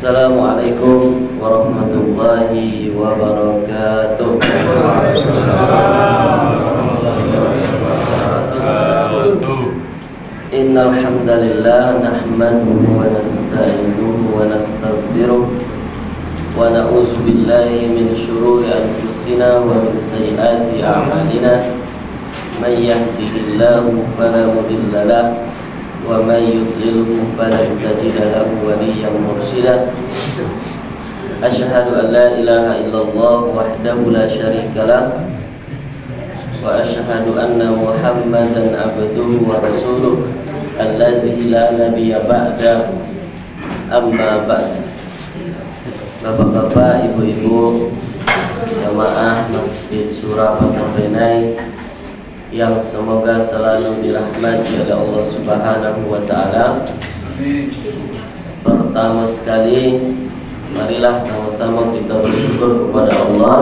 Assalamualaikum warahmatullahi wabarakatuh. Innal hamdalillah nahmaduhu wa nasta'inuhu wa nastaghfiruh wa na'udzu billahi min shururi anfusina wa min sayyiati a'malina. May yahdihillahu fala mudilla lahu wa may yudlilhu falan tajida lahu waliyyan mursyida. Asyhadu an la ilaha illallah wahdahu la syarika lah wa asyhadu anna Muhammadan abduhu wa rasuluh allazi la nabiyya ba'da. Amma ba'd. Bapak-bapak, ibu-ibu, jamaah Masjid Surah Pasar Benai yang semoga selalu dirahmati oleh Allah Subhanahu wa taala. Pertama sekali, marilah sama-sama kita bersyukur kepada Allah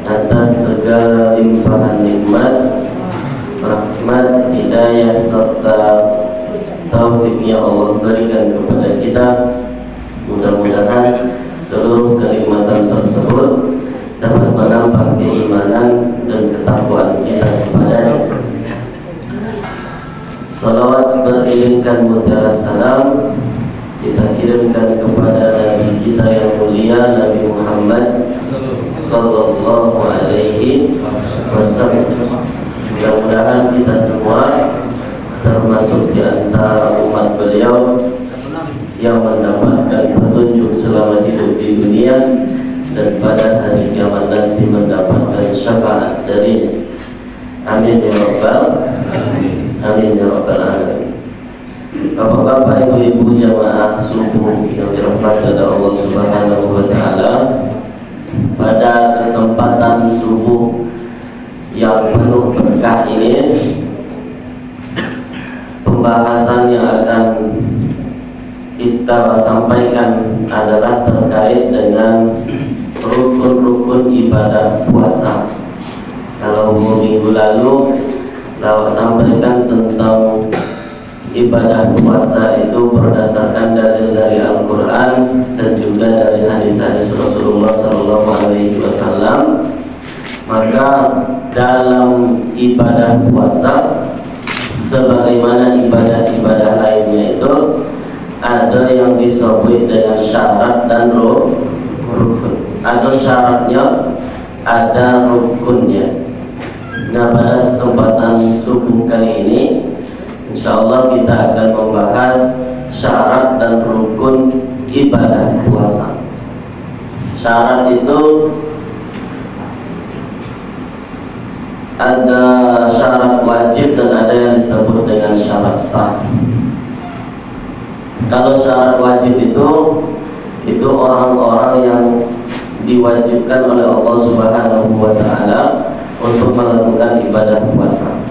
atas segala limpahan nikmat, rahmat, hidayah serta taufik yang Allah berikan kepada kita. Mudah-mudahan seluruh kenikmatan tersebut dapat menambah keimanan dan ketakwaan kita kepadanya. Salawat beriringkan mutiara salam kita kirimkan kepada Nabi kita yang mulia, Nabi Muhammad sallallahu alaihi wasallam. Mudah-mudahan kita semua termasuk di antara umat beliau yang mendapatkan petunjuk selama hidup di dunia dan pada hari kiamat nanti mendapatkan syafaat dari. Amin ya rabbal alamin. Amin ya rabbal alamin. Bapak-bapak, ibu-ibu, jamaah subuh yang dirahmati oleh Allah Subhanahu wa taala, pada kesempatan subuh yang penuh berkah ini, pembahasan yang akan kita sampaikan adalah terkait dengan rukun-rukun ibadah puasa. Kalau minggu lalu saya sampaikan tentang ibadah puasa itu berdasarkan dalil dari Al-Quran dan juga dari hadis-hadis Rasulullah SAW. Maka dalam ibadah puasa, sebagaimana ibadah-ibadah lainnya itu, ada yang disebut dengan syarat dan rukun. Ada syaratnya, ada rukunnya. Nah, pada kesempatan subuh kali ini, insyaallah kita akan membahas syarat dan rukun ibadah puasa. Syarat itu ada syarat wajib dan ada yang disebut dengan syarat sah. Kalau syarat wajib itu orang-orang yang diwajibkan oleh Allah Subhanahu wa taala untuk melakukan ibadah puasa.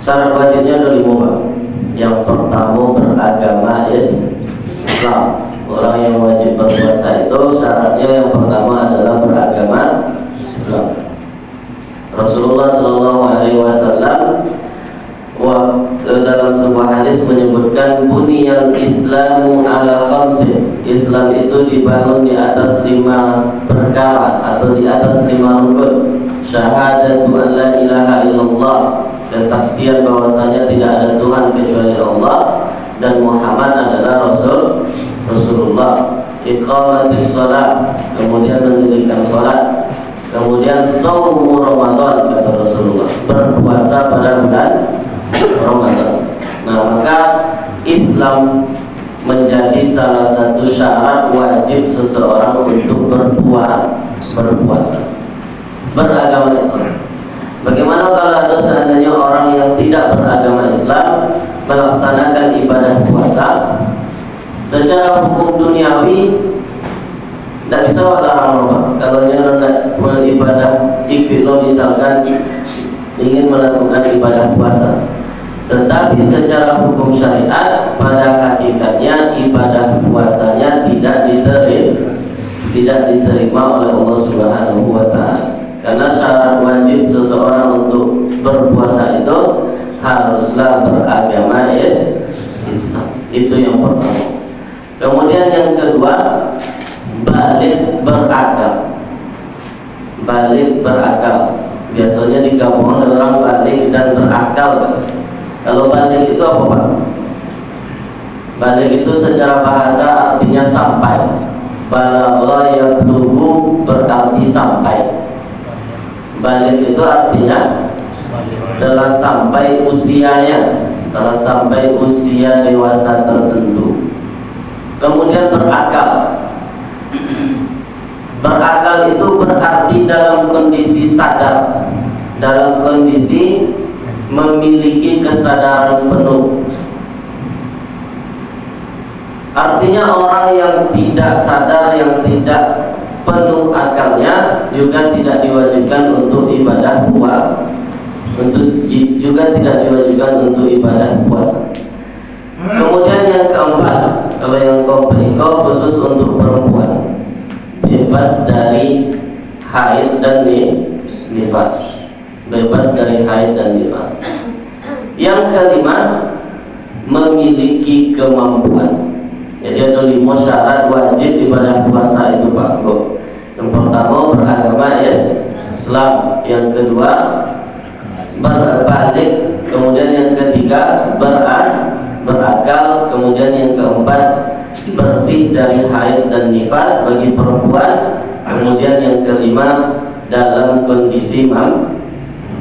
Syarat wajibnya ada 5. Yang pertama, beragama Islam. Orang yang wajib berpuasa itu syaratnya yang pertama adalah beragama Islam. Rasulullah sallallahu alaihi wasallam dalam sebuah hadis menyebutkan buniyal Islamu ala khamsin. Islam itu dibangun di atas 5 perkara atau di atas 5 rukun. Syahadatu an la ilaha illallah, kesaksian bahwasanya tidak ada Tuhan kecuali Allah dan Muhammad adalah Rasulullah. Iqamatis shalah, kemudian mendirikan salat. Kemudian shaumu Ramadan, kata Rasulullah, berpuasa pada bulan Ramadan. Nah, maka Islam menjadi salah satu syarat wajib seseorang untuk berpuasa, beragama Islam. Bagaimana kalau ada seandainya orang yang tidak beragama Islam melaksanakan ibadah puasa? Secara hukum duniawi tidak bisa larang. Kalau dia hendak beribadah ikhtiar, misalkan ingin melakukan ibadah puasa, tetapi secara hukum syariat pada hakikatnya ibadah puasanya tidak diterima oleh Allah Subhanahu wa taala. Karena syarat wajib seseorang untuk berpuasa itu haruslah beragama Islam. Itu yang pertama. Kemudian yang kedua, balik berakal. Balik berakal. Biasanya digabungkan dengan orang balik dan berakal. Kalau balik itu apa Pak? Balik itu secara bahasa artinya sampai. Balagha yablughu berarti sampai. Balik itu artinya telah sampai usianya, telah sampai usia dewasa tertentu. Kemudian berakal. Berakal itu berarti dalam kondisi sadar, dalam kondisi memiliki kesadaran penuh. Artinya orang yang tidak sadar, yang tidak penuh akalnya juga tidak diwajibkan untuk ibadah puasa, juga tidak diwajibkan untuk ibadah puasa. Kemudian yang keempat, kalau yang keempat khusus untuk perempuan, bebas dari haid dan nifas, bebas dari haid dan nifas. Yang kelima, memiliki kemampuan. Jadi ada 5 syarat wajib ibadah puasa itu Pak Go. Yang pertama beragama Islam, yang kedua berbalik, kemudian yang ketiga berakal, kemudian yang keempat bersih dari haid dan nifas bagi perempuan, kemudian yang kelima dalam kondisi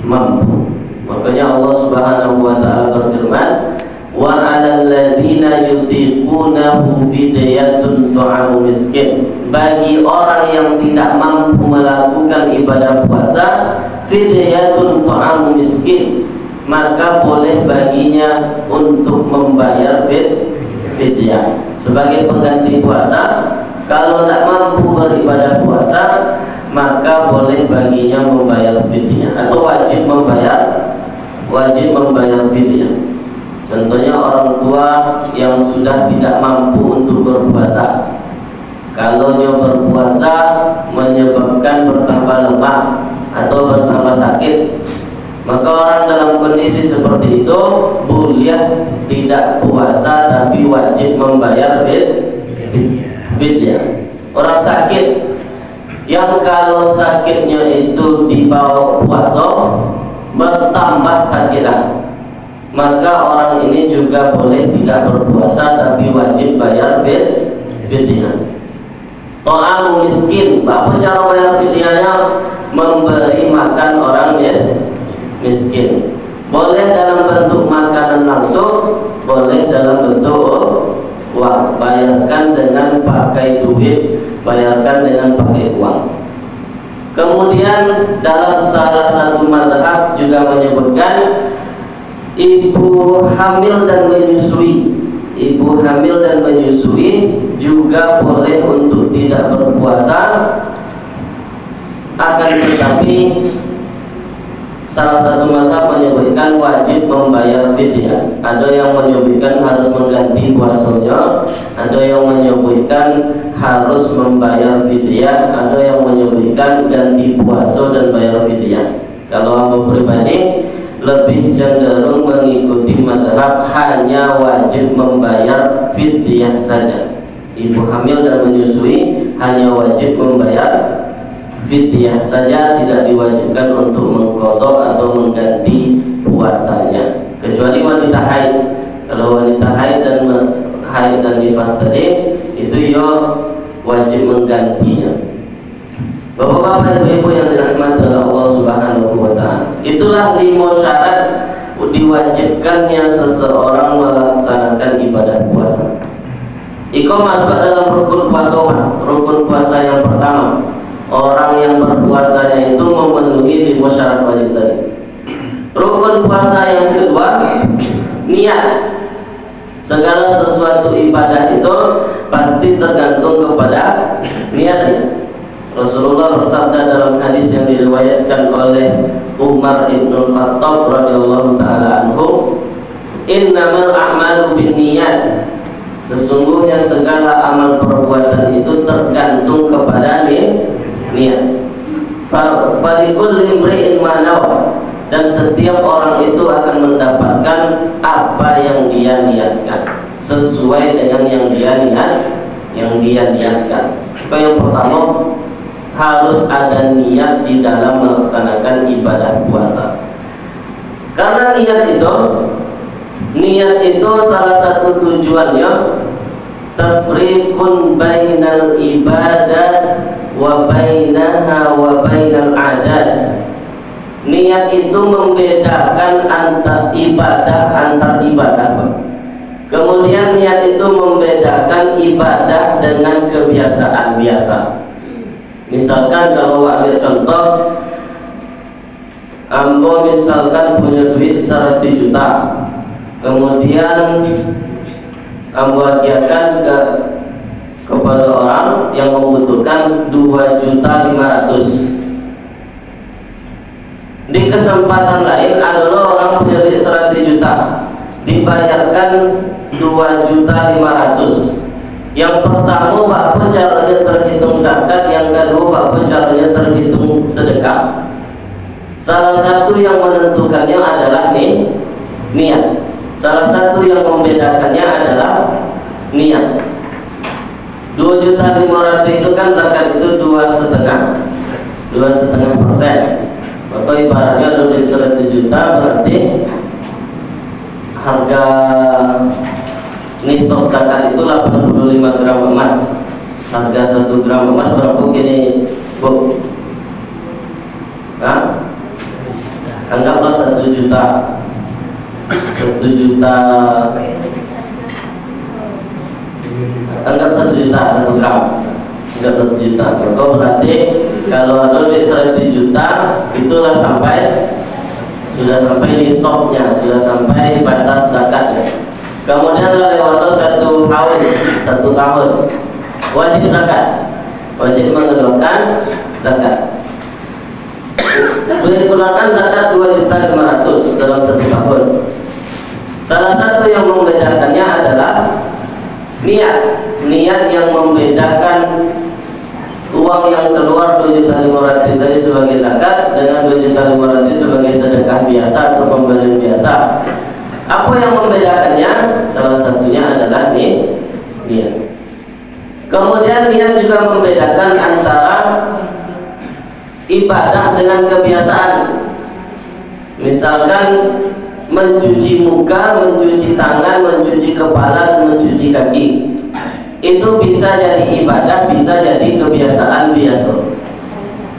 mampu. Makanya Allah Subhanahu wa taala berfirman, wa 'alal ladzina yutiqunahu fidyatun ta'amu miskin. Bagi orang yang tidak mampu melakukan ibadah puasa, fidyatun ta'amu miskin, maka boleh baginya untuk membayar fidyah sebagai pengganti puasa. Kalau tidak mampu beribadah puasa, maka boleh baginya membayar fidyah atau wajib membayar fidyah. Contohnya orang tua yang sudah tidak mampu untuk berpuasa. Kalau dia berpuasa menyebabkan bertambah lemah atau bertambah sakit, maka orang dalam kondisi seperti itu boleh tidak puasa tapi wajib membayar fidyah. Orang sakit yang kalau sakitnya itu dibawa puasa bertambah sakitan, maka orang ini juga boleh tidak berpuasa tapi wajib bayar fidyah. Ta'amu miskin, apa cara bayar fidyahnya? Memberi makan orang miskin. Boleh dalam bentuk makanan langsung, boleh dalam bentuk uang. Bayarkan dengan pakai duit, bayarkan dengan pakai uang. Kemudian dalam salah satu mazhab juga menyebutkan ibu hamil dan menyusui. Ibu hamil dan menyusui juga boleh untuk tidak berpuasa, akan tetapi salah satu mazhab menyebutkan wajib membayar fidyah. Ada yang menyebutkan harus mengganti puasanya, ada yang menyebutkan harus membayar fidyah, ada yang menyebutkan ganti puasa dan bayar fidyah. Kalau aku pribadi lebih cenderung mengikuti mazhab hanya wajib membayar fidyah saja. Ibu hamil dan menyusui hanya wajib membayar fidyah saja, tidak diwajibkan untuk mengqadha atau mengganti puasanya, kecuali wanita haid. Kalau wanita haid dan nifas tadi itu ya wajib menggantinya. Bapak-bapak, ibu-ibu yang dirahmati oleh Allah Subhanahu wa taala, itulah 5 syarat diwajibkannya seseorang melaksanakan ibadah puasa. Iko masuk dalam rukun puasa. Rukun puasa yang pertama, orang yang berpuasanya itu memenuhi 5 syarat wajib tadi. Rukun puasa yang kedua, niat. Segala sesuatu ibadah itu pasti tergantung kepada niatnya. Rasulullah bersabda dalam hadis yang diriwayatkan oleh Umar bin Khattab radhiyallahu taala anhu, "Innamal a'malu binniyat." Sesungguhnya segala amal perbuatan itu tergantung kepada niat. Falikulli imri'in ma nawa, dan setiap orang itu akan mendapatkan apa apa yang dia niatkan, sesuai dengan yang dia niatkan. Maka yang pertama harus ada niat di dalam melaksanakan ibadah puasa. Karena niat itu salah satu tujuannya tafriqun bainal ibadat wa bainaha wa bainal adat. Niat itu membedakan antar ibadah. Kemudian niat itu membedakan ibadah dengan kebiasaan biasa. Misalkan kalau ambil contoh, ambo misalkan punya duit 100 juta, kemudian ambo hadiahkan kepada orang yang membutuhkan 2.500.000. Di kesempatan lain adalah orang punya duit 100 juta, dibayarkan 2.500.000. Yang pertama bapak caranya terhitung zakat, yang kedua bapak caranya terhitung sedekah. Salah satu yang menentukannya adalah niat. Salah satu yang membedakannya adalah niat. 2.500.000 itu kan zakat itu 2,5%. Maka ibaratnya duit 100 juta berarti harga nisab zakat itu 85 gram emas. Harga 1 gram emas berapa gini, Bu? Hah? Anggaplah 1 juta. 1 juta. Anggap 1 juta 1 gram. Anggap 1 juta. Maka berarti kalau ada duit 100 juta itulah sudah sampai nisabnya, sudah sampai batas zakatnya. Kemudian lewat 1 tahun wajib zakat, wajib mengeluarkan zakat. Dikeluarkan zakat 2.500.000 dalam 1 tahun. Salah satu yang membedakannya adalah niat yang membedakan uang yang keluar 2.500.000 tadi sebagai zakat dengan 2.500.000 sebagai sedekah biasa atau pemberian biasa. Apa yang membedakannya? Salah satunya adalah niat. Kemudian niat juga membedakan antara ibadah dengan kebiasaan. Misalkan mencuci muka, mencuci tangan, mencuci kepala, dan mencuci kaki. Itu bisa jadi ibadah, bisa jadi kebiasaan biasa.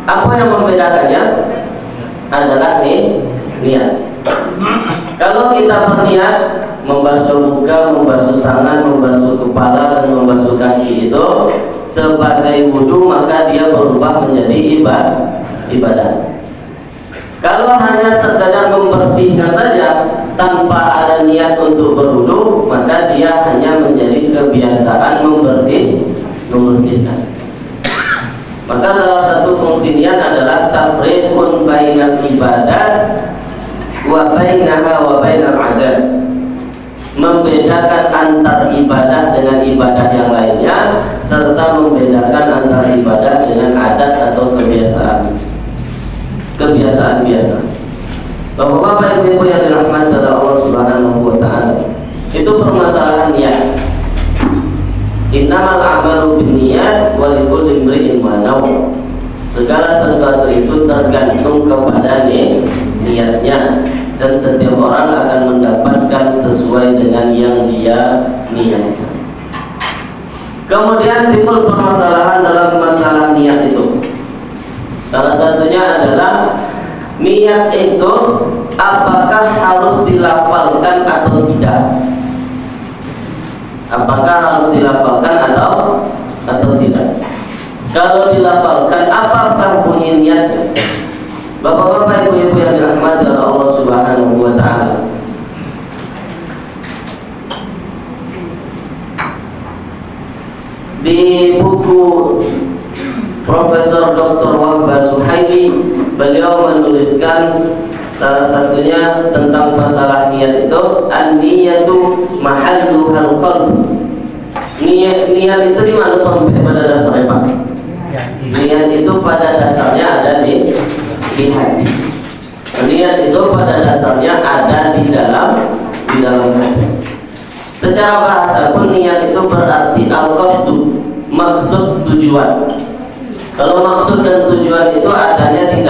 Apa yang membedakannya? Adalah niat. Kalau kita berniat membasuh muka, membasuh tangan, membasuh kepala, dan membasuh kaki itu sebagai wudu, maka dia berubah menjadi ibadah. Kalau hanya sekadar membersihkan saja tanpa ada niat untuk berwudu, maka dia hanya menjadi kebiasaan membersihkan. Maka salah satu fungsi niat adalah tafriqun bainal ibadat wa bainaha wa bainal adat. Membedakan antar ibadah dengan ibadah yang lainnya, serta membedakan antar ibadah dengan adat atau kebiasaan biasa. Bapak-bapak, ibu-ibu yang dirahmati oleh Allah Subhanahu wa taala, itu permasalahan niat. Innamal a'malu binniyat wa likulli imri'in ma nawa. Segala sesuatu itu tergantung kepada niatnya, dan setiap orang akan mendapatkan sesuai dengan yang dia niatkan. Kemudian timbul permasalahan dalam masalah niat itu. Salah satunya adalah niat itu apakah harus dilafalkan atau tidak? Apakah harus dilafalkan atau tidak? Kalau dilafalkan, apakah bunyi niatnya? Bapak-bapak, ibu-ibu yang dirahmati oleh Allah Subhanahu wa taala, di buku Profesor Dr. Wahbah Suhaimi, beliau menuliskan salah satunya tentang masalah niat itu, an-niyatu mahalluhal qalb. Niat itu di mana sampai pada dasarnya, Pak? Niat itu pada dasarnya ada di hati. Niat itu pada dasarnya ada di di dalam hati. Secara bahasa pun niat itu berarti al-qasdu, maksud, tujuan. Kalau maksud dan tujuan itu adanya di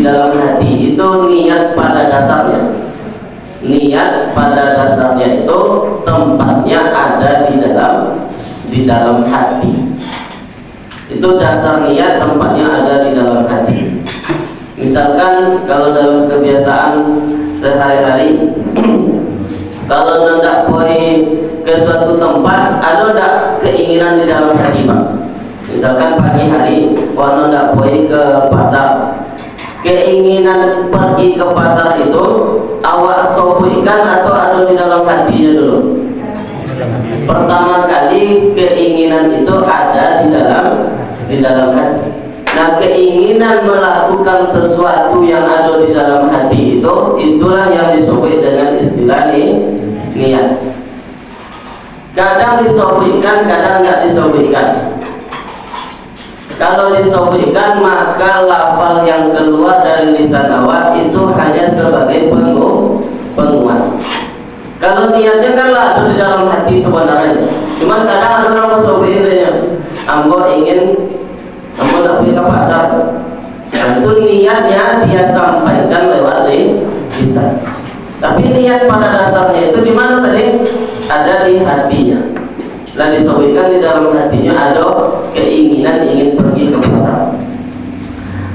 dalam hati, itu niat pada dasarnya. Niat pada dasarnya itu tempatnya ada di dalam hati. Itu dasar niat, tempatnya ada di dalam hati. Misalkan kalau dalam kebiasaan sehari-hari kalau hendak pergi ke suatu tempat, ada tak keinginan di dalam hati, Pak? Misalkan pagi hari hendak pergi ke pasar, keinginan pergi ke pasar itu awak sobuikan atau ada di dalam hatinya dulu? Pertama kali keinginan itu ada di dalam hati. Nah, keinginan melakukan sesuatu yang ada di dalam hati itu, itulah yang disebut dengan istilah niat. Kadang disobekkan, kadang tidak disobekkan. Kalau disobekkan, maka lafal yang keluar dari lisan awak itu hanya sebagai penguat. Kalau niatnya kan ada di dalam hati sebenarnya. Cuman kadang ada orang mensobekkannya. Ambo nak pergi ke pasar. Nah, itu niatnya dia sampaikan lewat lisan. Tapi niat pada dasarnya itu di mana tadi? Ada di hatinya. Setelah disobekkan di dalam hatinya ada keinginan ingin pergi ke pasar.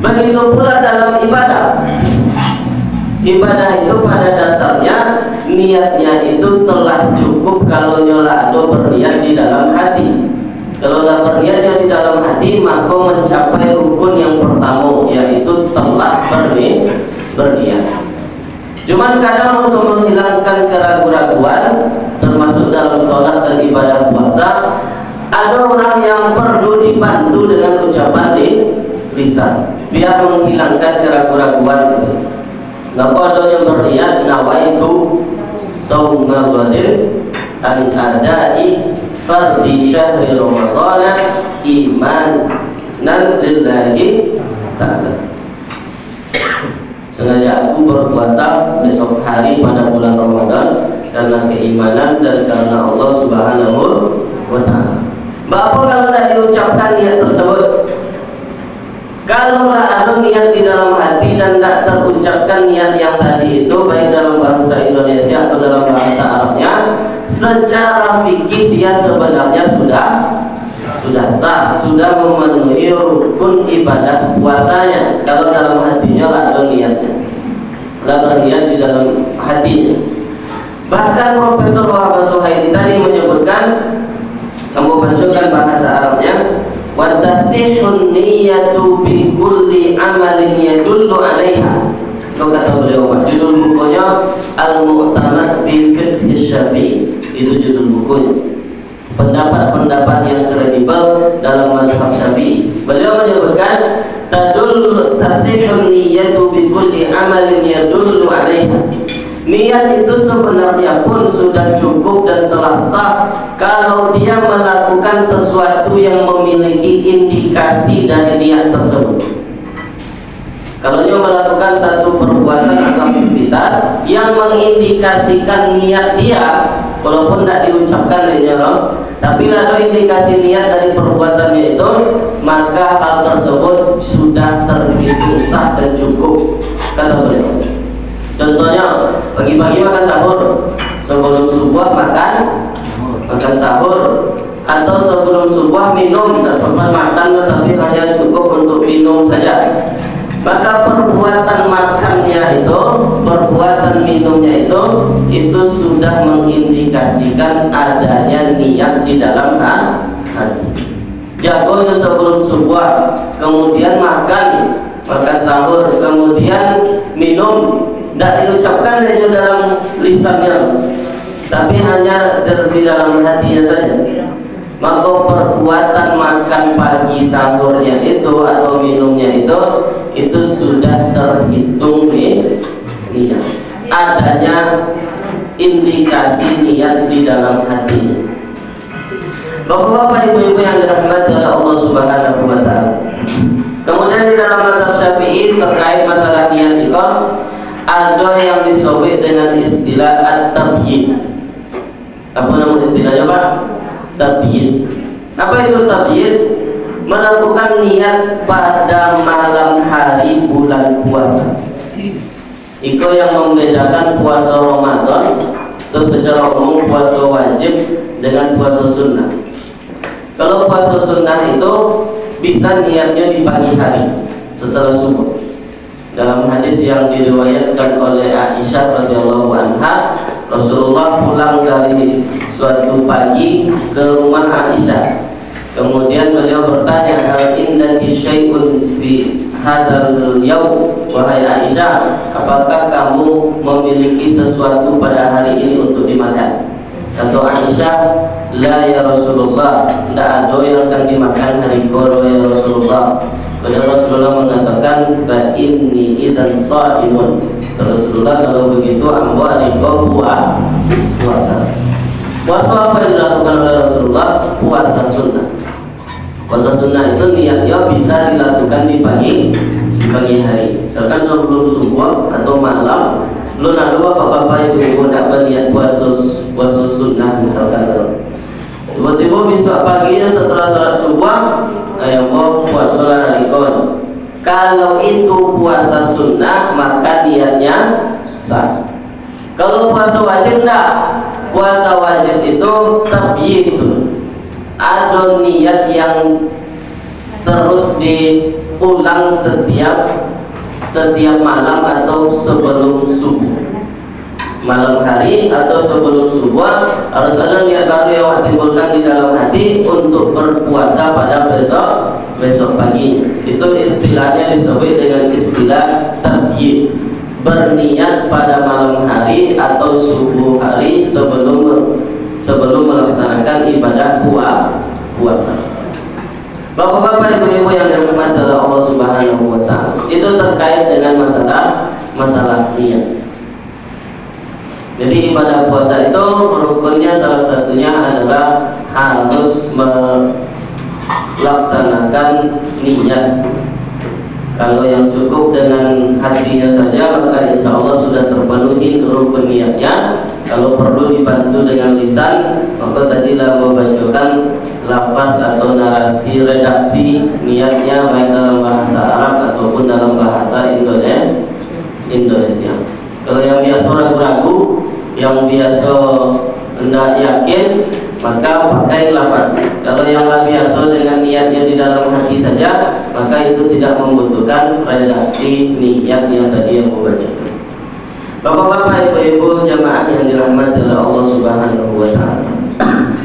Begitu pula dalam ibadah. Ibadah itu pada dasarnya niatnya itu telah cukup kalau nyola ada berniat di dalam hati. Kalau tak berniatnya di dalam hati, maka mencapai rukun yang pertama, yaitu telah berniat. Cuman kadang untuk menghilangkan keraguan-raguan, termasuk dalam sholat dan ibadah puasa, ada orang yang perlu dibantu dengan ucapan di lisan, biar menghilangkan keraguan-raguan. Maka ada yang berniat nawaitu shauma ghadin an adai fardhi syahri Ramadan imanan lillahi ta'ala. Sengaja aku berpuasa besok hari pada bulan Ramadan karena keimanan dan karena Allah Subhanahu wa ta'ala. Bapak kalau tidak diucapkan niat tersebut, kalau ada niat di dalam hati dan tidak terucapkan niat yang tadi itu, baik dalam bahasa Indonesia atau dalam bahasa Arabnya, secara fikih dia sebenarnya sudah sah, sudah memenuhi rukun ibadah puasanya. Kalau dalam hatinya tidak ada niatnya, tidak berniat di dalam hatinya. Bahkan Profesor Wahab Zuhairi tadi menyebutkan, kamu bacakan bahasa Arabnya, wa tasihun niyatu bi kulli amalin yadullu 'alaiha. Kalau kata beliau, judul bukunya Al-Mu'tamad fi Fiqh Syafi'i. Itu judul bukunya. Pendapat-pendapat yang kredibel dalam mazhab Syafi'i. Beliau menyebutkan tasihun niyatu bi kulli amalin yadullu 'alaiha. Niat itu sebenarnya pun sudah cukup dan telah sah kalau dia melakukan sesuatu yang memiliki indikasi dari niat tersebut. Kalau dia melakukan satu perbuatan atau aktivitas yang mengindikasikan niat dia, walaupun tidak diucapkan tapi ada indikasi niat dari perbuatannya itu, maka hal tersebut sudah terhitung sah dan cukup, kata beliau. Contohnya, pagi-pagi makan sahur, sebelum subuh makan sahur, atau sebelum subuh minum, tidak sempat makan tetapi hanya cukup untuk minum saja. Maka perbuatan makannya itu, perbuatan minumnya itu sudah mengindikasikan adanya niat di dalam hati. Jagonya sebelum subuh, kemudian makan sahur, kemudian minum, tidak diucapkan dari dalam lisannya, tapi hanya di dalam hatinya saja. Maka perbuatan makan pagi sahurnya itu atau minumnya itu sudah terhitung niat. Adanya indikasi niat di dalam hati. Bapak-bapak, ibu-ibu yang dirahmati oleh Allah Subhanahu wa ta'ala. Kemudian di dalam mazhab Syafi'i terkait masalah niat itu Ada yang disobek dengan istilah at-tabyid. Apa nama istilahnya Pak? Tabyid. Apa itu tabyid? Melakukan niat pada malam hari bulan puasa. Itu yang membedakan puasa Ramadan itu secara umum puasa wajib dengan puasa sunnah. Kalau puasa sunnah itu bisa niatnya di pagi hari setelah subuh. Dalam hadis yang diriwayatkan oleh Aisyah radhiyallahu anha, Rasulullah pulang dari suatu pagi ke rumah Aisyah. Kemudian beliau bertanya, hal indaki syai'un fi hadzal yaum, wahai Aisyah, apakah kamu memiliki sesuatu pada hari ini untuk dimakan? Kata Aisyah, la ya Rasulullah, tidak ada yang akan dimakan hari koro ya Rasulullah. Kemudian Rasulullah mengatakan, fa inni idzan shaimun. Rasulullah, kalau begitu ambo hari puasa. Puasa apa yang dilakukan oleh Rasulullah? Puasa sunnah. Puasa sunnah itu niatnya bisa dilakukan di pagi hari. Misalkan sebelum subuh atau malam, lu ada bapak-bapak ibu-ibu dapat niat puasa sunnah misalkan. Tiba-tiba besok paginya setelah salat subuh, ayo mau puasa hari kon. Kalau itu puasa sunnah maka niatnya sah. Kalau puasa wajib enggak? Puasa wajib itu tabyid. Ada niat yang terus diulang setiap malam atau sebelum subuh. Malam hari atau sebelum subuh harus ada niat baru yang timbulkan di dalam hati untuk berpuasa pada besok pagi. Itu istilahnya disebut dengan istilah tabyid. Berniat pada malam hari atau subuh hari sebelum melaksanakan ibadah puasa. Bapak-bapak, ibu-ibu yang dirahmati oleh Allah Subhanahu wa taala, itu terkait dengan masalah niat. Jadi ibadah puasa itu rukunnya salah satunya adalah harus melaksanakan niat. Kalau yang cukup dengan hatinya saja maka insya Allah sudah terpenuhi rukun niatnya. Kalau perlu dibantu dengan lisan, maka tadilah membacakan lafaz atau narasi redaksi niatnya baik dalam bahasa Arab ataupun dalam bahasa Indonesia. Kalau yang biasa ragu-ragu, yang biasa tidak yakin, maka pakai lafaz. Kalau yang biasa dengan niatnya di dalam hati saja, maka itu tidak membutuhkan redaksi niat yang tadi yang membacakan. Bapak-bapak, ibu-ibu jamaah yang dirahmati oleh Allah Subhanahu wa taala.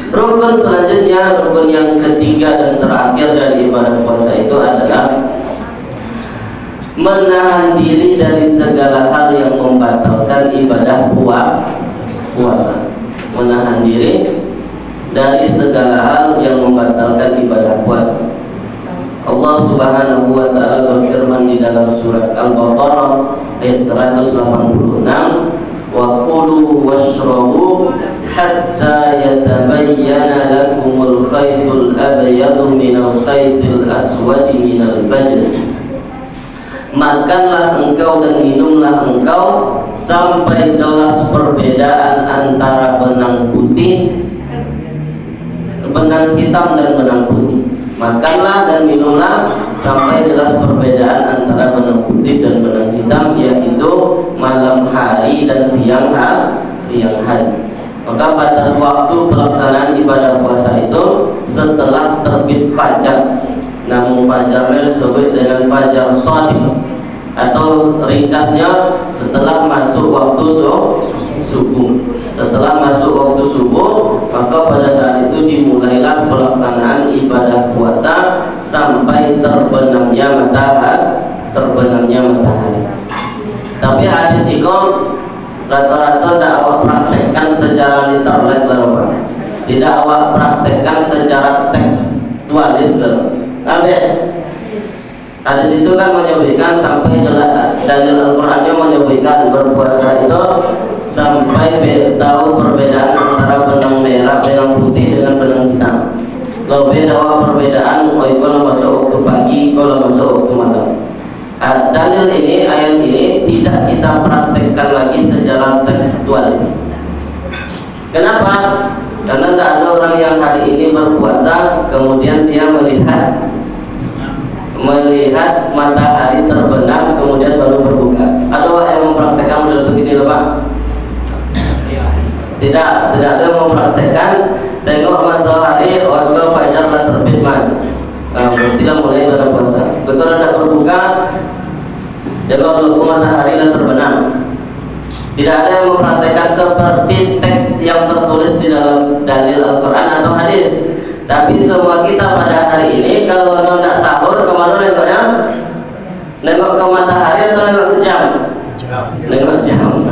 Rukun selanjutnya, rukun yang ketiga dan terakhir dari ibadah puasa itu adalah menahan diri dari segala hal yang membatalkan ibadah puasa. Menahan diri dari segala hal yang membatalkan ibadah puasa. Allah Subhanahu wa taala berfirman di dalam surat Al-Baqarah ayat 186, wa kulu washrabu hatta yatabayyana lakumul khaytul abyadu minal khaytil aswadi minal fajr. Makanlah engkau dan minumlah engkau sampai jelas perbedaan antara benang hitam dan benang putih. Makanlah dan minumlah sampai jelas perbedaan antara benang putih dan benang hitam, yaitu malam hari dan siang hari. Maka batas waktu pelaksanaan ibadah puasa itu setelah terbit fajar. Namun fajarnya disebut dengan fajar shadiq, atau ringkasnya setelah masuk waktu subuh. Setelah masuk waktu subuh, maka pada saat itu dimulailah pelaksanaan ibadah puasa sampai terbenamnya matahari. Tapi hadis itu rata-rata tidak awak praktekkan secara literal, tidak awak praktekkan secara tekstualis. Hadis itu kan menyebutkan sampai jelas, dalil Al-Qur'annya menyebutkan berpuasa itu sampai tahu perbedaan antara benang merah, benang putih dengan benang hitam. Kalau beda perbedaan, kalau masuk waktu pagi, kalau masuk waktu malam. Dalil ini, ayat ini tidak kita praktekkan lagi secara tekstualis. Kenapa? Karena tidak ada orang yang hari ini berpuasa kemudian dia melihat matahari terbenam kemudian baru berbuka. Ada yang mempraktekkan model begini loh Pak? Tidak ada yang mempraktekkan tengok matahari waktu fajar telah terbit man. Berarti dah mulai berpuasa. Betul ada berbuka, tengok dulu matahari telah terbenam. Tidak ada yang mempraktekkan seperti teks yang tertulis di dalam dalil Al-Quran atau hadis. Tapi semua kita pada hari ini kalau tidak sahur kemana nengoknya? Nengok ke matahari atau nengok ke jam? Nengok jam.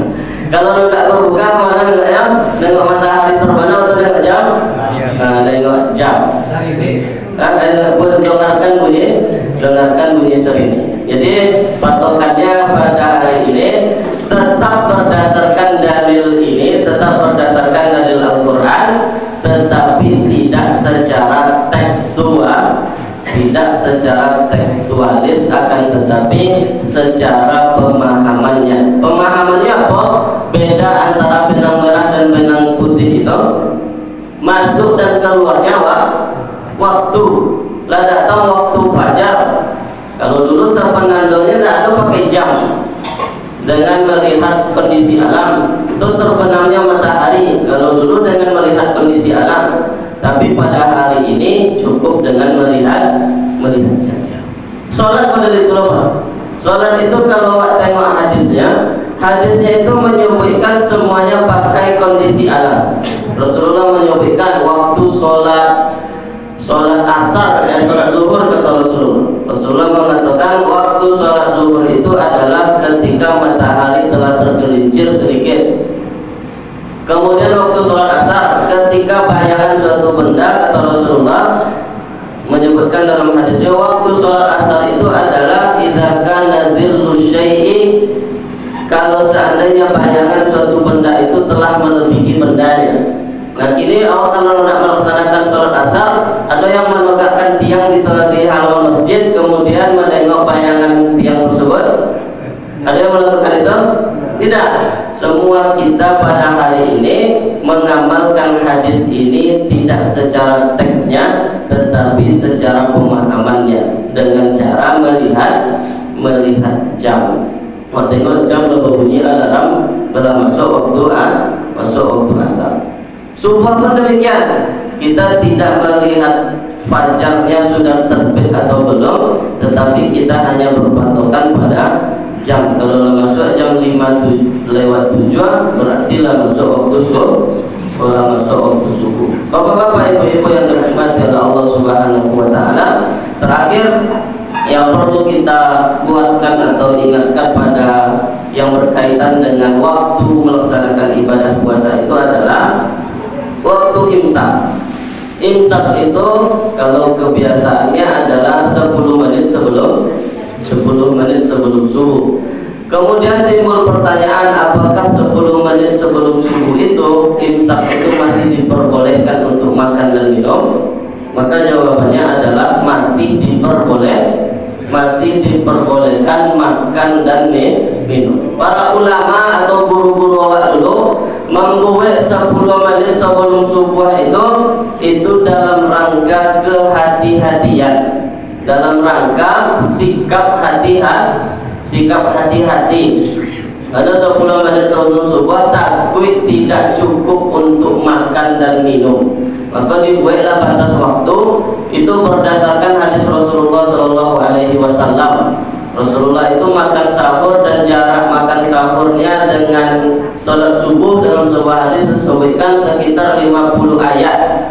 Kalau tidak berbuka kemana nengoknya? Nengok matahari terbenam atau nengok jam? Nengok jam. Dengarkan bunyi serini. Jadi patokannya pada hari ini tetap berdasarkan dalil ini, tetap berdasarkan dalil Al-Quran, tetapi tidak secara tekstualis, akan tetapi secara pemahamannya. Pemahamannya apa? Beda antara benang merah dan benang putih itu masuk dan keluarnya waktu. Lah datang waktu fajar. Kalau dulu terpenandalnya tidak ada pakai jam. Dengan melihat kondisi alam itu terbenamnya matahari. Kalau dulu dengan melihat kondisi alam, tapi pada hari ini cukup dengan melihat jam. Sholat pada itu loh. Sholat itu kalau tengok hadisnya itu menyebutkan semuanya pakai kondisi alam. Rasulullah menyebutkan waktu sholat asar, sholat zuhur kata Rasulullah mengatakan waktu sholat zuhur itu adalah ketika matahari telah tergelincir sedikit. Kemudian waktu sholat asar ketika bayangan suatu benda, kata Rasulullah menyebutkan dalam hadisnya waktu sholat asar itu adalah idza kana dhillu syai'i, kalau seandainya bayangan suatu benda itu telah melebihi bendanya. Nah ini Allah kalau nak melaksanakan sholat asar, ada yang menegakkan tiang di halaman masjid kemudian menengok bayangan tiang tersebut. Ada yang melakukan itu? Tidak. Semua kita pada hari ini mengamalkan hadis ini tidak secara teksnya, tetapi secara pemahamannya dengan cara melihat jam. Tengok jam berbunyi alarm dalam masuk waktu asar. Subuh pun demikian, kita tidak melihat fajarnya sudah terbit atau belum, tetapi kita hanya berpatokan pada jam. Kalau masuk jam 5:07 berarti masuk waktu subuh. Bapak-bapak, ibu-ibu yang dirahmati oleh Allah Subhanahu wa taala, terakhir yang perlu kita kuatkan atau ingatkan pada yang berkaitan dengan waktu melaksanakan ibadah puasa itu adalah waktu imsak. Imsak itu kalau kebiasaannya adalah 10 menit sebelum subuh. Kemudian timbul pertanyaan, apakah 10 menit sebelum subuh itu imsak itu masih diperbolehkan untuk makan dan minum? Maka jawabannya adalah masih diperbolehkan makan dan minum. Para ulama atau guru-guru awal dulu membuat 10 menit sebelum subuh itu dalam rangka kehati-hatian, dalam rangka sikap hati-hati. Ada 10 menit sebelum subuh takut tidak cukup untuk makan dan minum, maka dibuatlah batas waktu. Itu berdasarkan hadis Rasulullah SAW. Rasulullah itu makan sahur dan jarak makan sahurnya dengan sholat subuh dalam sebuah hadis disebutkan sekitar 50 ayat.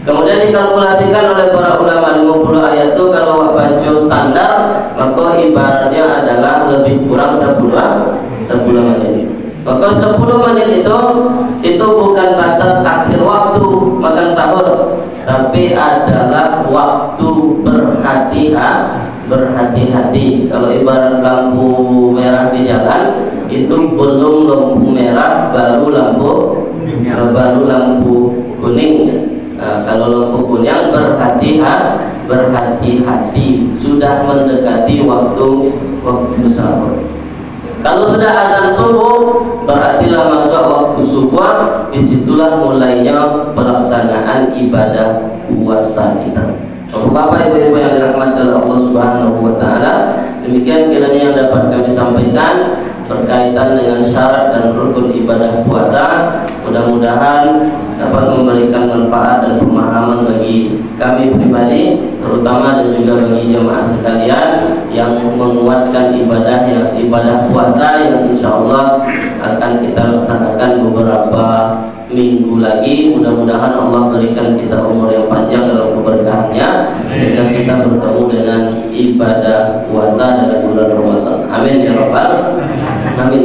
Kemudian dikalkulasikan oleh para ulama 50 ayat itu kalau baca standar maka ibaratnya adalah lebih kurang 10 menit. Maka 10 menit itu bukan batas akhir waktu makan sahur, tapi adalah waktu berhati-hati. Kalau ibarat lampu merah di jalan, itu belum lampu merah, baru lampu kuning. Kalau lampu kuning berhati-hati, sudah mendekati waktu sahur. Kalau sudah azan subuh, berartilah masuk waktu subuh. Disitulah mulainya pelaksanaan ibadah puasa kita. Bapak ibu-ibu yang dirahmati oleh Allah Subhanahu wa taala, demikian kiranya yang dapat kami sampaikan berkaitan dengan syarat dan rukun ibadah puasa. Mudah-mudahan dapat memberikan manfaat dan pemahaman bagi kami pribadi, terutama dan juga bagi jemaah sekalian, yang menguatkan ibadah puasa yang insyaallah akan kita laksanakan beberapa minggu lagi. Mudah-mudahan Allah berikan kita umur yang panjang dalam keberkahannya, sehingga kita bertemu dengan ibadah puasa dalam bulan Ramadan. Amin ya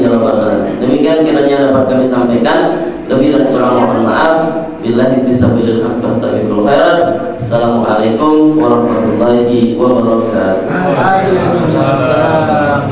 rabbal alamin. Demikian kiranya dapat kami sampaikan. Lebih dan kurang mohon maaf. Billahi fisabilil haq fastabiqul khairat. Assalamualaikum warahmatullahi wabarakatuh. Waalaikumsalam.